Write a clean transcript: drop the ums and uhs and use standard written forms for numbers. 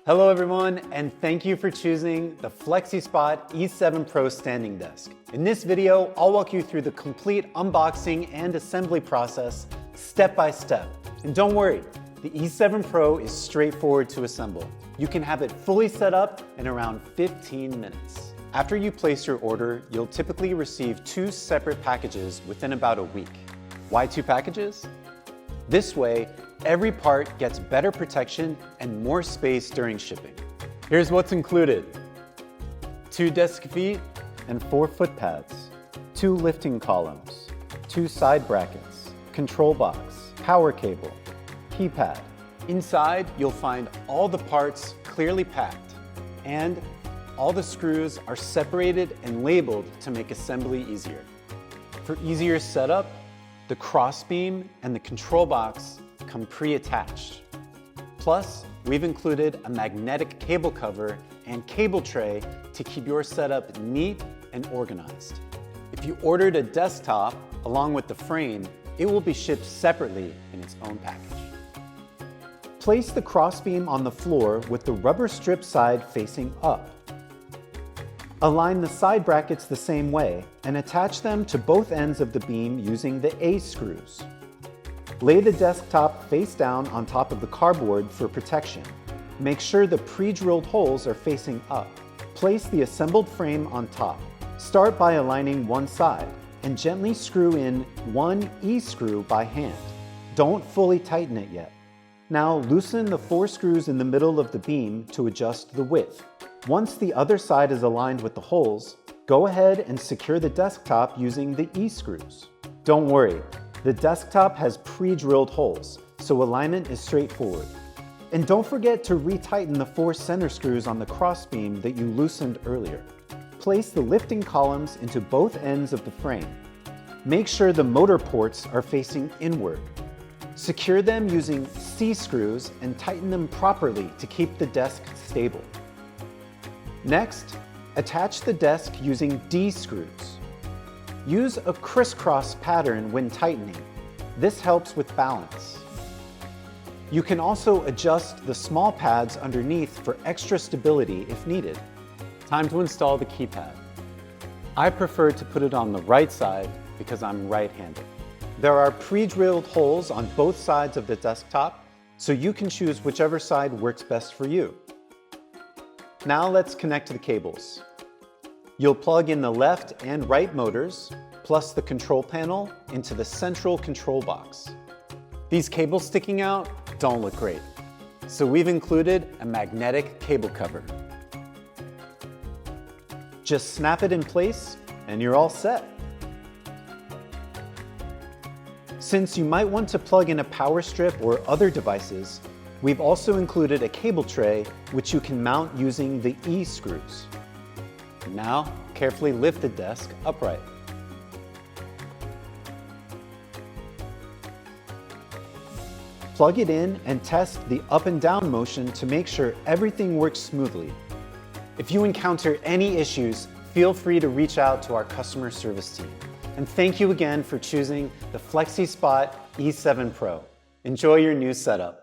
Hello everyone, and thank you for choosing the FlexiSpot E7PRO standing desk. In this video, I'll walk you through the complete unboxing and assembly process step by step. And don't worry, the E7PRO is straightforward to assemble. You can have it fully set up in around 15 minutes. After you place your order, you'll typically receive 2 separate packages within about a week. Why 2 packages? This way, every part gets better protection and more space during shipping. Here's what's included: 2 desk feet and 4 foot pads, 2 lifting columns, 2 side brackets, control box, power cable, keypad. Inside, you'll find all the parts clearly packed, and all the screws are separated and labeled to make assembly easier. For easier setup, the crossbeam and the control box come pre-attached. Plus, we've included a magnetic cable cover and cable tray to keep your setup neat and organized. If you ordered a desktop along with the frame, it will be shipped separately in its own package. Place the crossbeam on the floor with the rubber strip side facing up. Align the side brackets the same way and attach them to both ends of the beam using the A screws. Lay the desktop face down on top of the cardboard for protection. Make sure the pre-drilled holes are facing up. Place the assembled frame on top. Start by aligning one side and gently screw in one E screw by hand. Don't fully tighten it yet. Now loosen the 4 screws in the middle of the beam to adjust the width. Once the other side is aligned with the holes, go ahead and secure the desktop using the E screws. Don't worry, the desktop has pre-drilled holes, so alignment is straightforward. And don't forget to retighten the 4 center screws on the crossbeam that you loosened earlier. Place the lifting columns into both ends of the frame. Make sure the motor ports are facing inward. Secure them using C screws and tighten them properly to keep the desk stable. Next, attach the desk using D screws. Use a crisscross pattern when tightening. This helps with balance. You can also adjust the small pads underneath for extra stability if needed. Time to install the keypad. I prefer to put it on the right side because I'm right-handed. There are pre-drilled holes on both sides of the desktop, so you can choose whichever side works best for you. Now let's connect the cables. You'll plug in the left and right motors, plus the control panel, into the central control box. These cables sticking out don't look great, so we've included a magnetic cable cover. Just snap it in place and you're all set. Since you might want to plug in a power strip or other devices, we've also included a cable tray which you can mount using the E screws. Now, carefully lift the desk upright. Plug it in and test the up and down motion to make sure everything works smoothly. If you encounter any issues, feel free to reach out to our customer service team. And thank you again for choosing the FlexiSpot E7PRO. Enjoy your new setup.